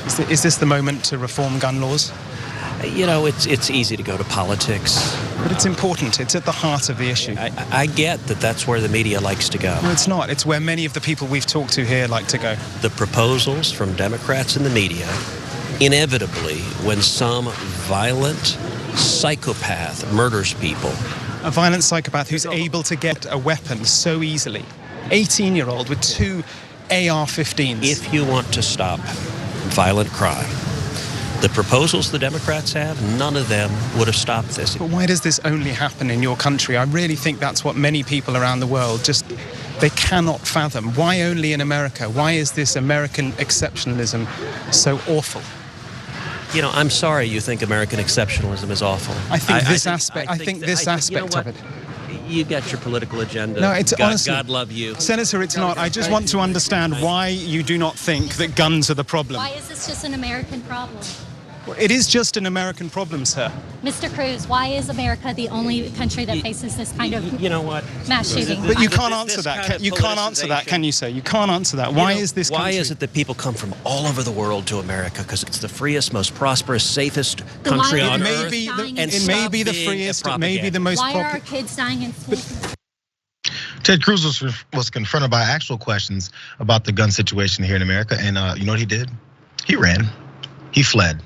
Is this the moment to reform gun laws? You know, it's easy to go to politics. But it's important. It's at the heart of the issue. I get that that's where the media likes to go. No, it's not. It's where many of the people we've talked to here like to go. The proposals from Democrats in the media, inevitably, when some violent psychopath murders people. A violent psychopath who's able to get a weapon so easily. 18-year-old with 2 AR-15s. If you want to stop violent crime, the proposals the Democrats have, none of them would have stopped this. But why does this only happen in your country? I really think that's what many people around the world they cannot fathom. Why only in America? Why is this American exceptionalism so awful? You know, I'm sorry you think American exceptionalism is awful. I think this aspect of it. You got your political agenda. No, it's honestly, God love you. Senator, it's not. I just want to understand why you do not think that guns are the problem. Why is this just an American problem? Well, it is just an American problem, sir. Mr. Cruz, why is America the only country that faces this kind of mass shooting? But you can't answer that. You can't answer that, can you, sir? You can't answer that. Why is this country? Why is it that people come from all over the world to America? Because it's the freest, most prosperous, safest country on earth. It may be the freest. It may be the most. Why are our kids dying in school? Ted Cruz was confronted by actual questions about the gun situation here in America, and you know what he did? He ran. He fled.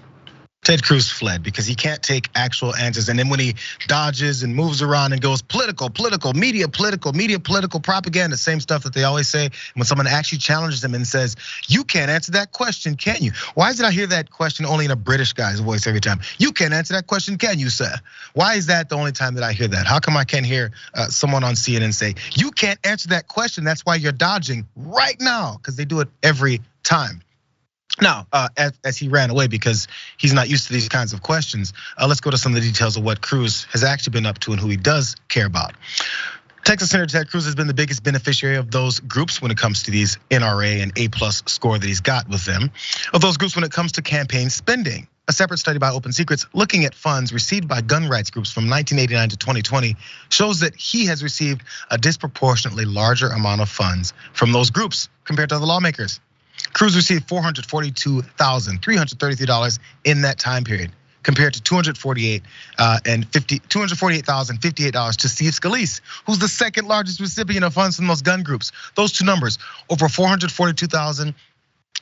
Ted Cruz fled because he can't take actual answers. And then when he dodges and moves around and goes political, media, political, propaganda, same stuff that they always say. When someone actually challenges them and says, you can't answer that question, can you? Why is it I hear that question only in a British guy's voice every time? You can't answer that question, can you, sir? Why is that the only time that I hear that? How come I can't hear someone on CNN say, you can't answer that question, that's why you're dodging right now? Because they do it every time. Now, as he ran away because he's not used to these kinds of questions, let's go to some of the details of what Cruz has actually been up to and who he does care about. Texas Senator Ted Cruz has been the biggest beneficiary of those groups when it comes to these NRA and A+ score that he's got with them. Of those groups when it comes to campaign spending. A separate study by Open Secrets looking at funds received by gun rights groups from 1989 to 2020 shows that he has received a disproportionately larger amount of funds from those groups compared to other lawmakers. Cruz received $442,333 in that time period, compared to $248,058 to Steve Scalise, who's the second largest recipient of funds from those gun groups. Those two numbers, over $442,000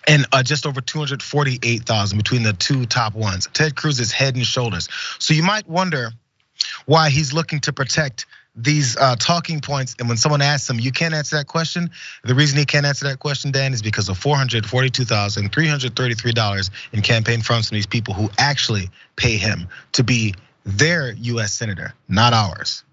and just over $248,000 between the two top ones. Ted Cruz is head and shoulders. So you might wonder why he's looking to protect these talking points, and when someone asks him, you can't answer that question. The reason he can't answer that question, Dan, is because of $442,333 in campaign funds from these people who actually pay him to be their US senator, not ours.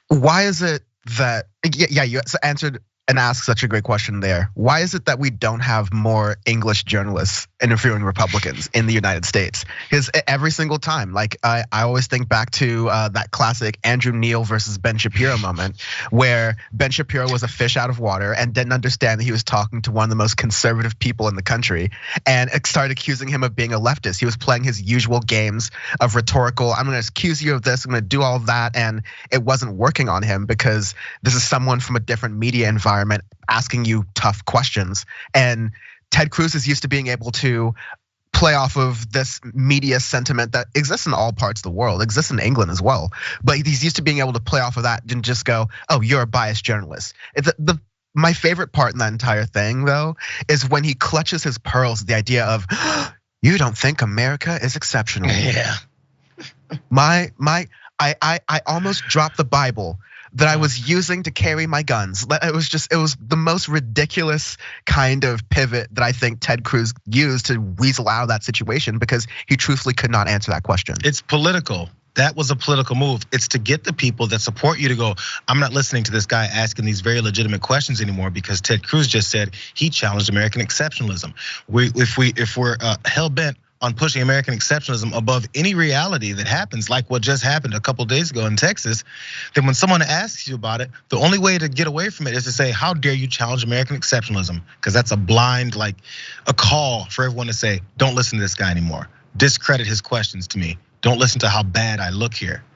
Why is it that, yeah, you answered and asked such a great question there. Why is it that we don't have more English journalists interviewing Republicans in the United States? Because every single time, like I always think back to that classic Andrew Neil versus Ben Shapiro moment, where Ben Shapiro was a fish out of water and didn't understand that he was talking to one of the most conservative people in the country, and started accusing him of being a leftist. He was playing his usual games of rhetorical, I'm gonna accuse you of this, I'm gonna do all of that, and it wasn't working on him because this is someone from a different media environment asking you tough questions. And Ted Cruz is used to being able to play off of this media sentiment that exists in all parts of the world, exists in England as well. But he's used to being able to play off of that and just go, oh, you're a biased journalist. My favorite part in that entire thing, though, is when he clutches his pearls, the idea of, you don't think America is exceptional. Yeah. I almost dropped the Bible that I was using to carry my guns. It was the most ridiculous kind of pivot that I think Ted Cruz used to weasel out of that situation, because he truthfully could not answer that question. It's political. That was a political move. It's to get the people that support you to go, I'm not listening to this guy asking these very legitimate questions anymore, because Ted Cruz just said he challenged American exceptionalism. If we're hell bent on pushing American exceptionalism above any reality that happens, like what just happened a couple days ago in Texas, then when someone asks you about it, the only way to get away from it is to say, how dare you challenge American exceptionalism? Because that's a blind, like a call for everyone to say, don't listen to this guy anymore. Discredit his questions to me. Don't listen to how bad I look here.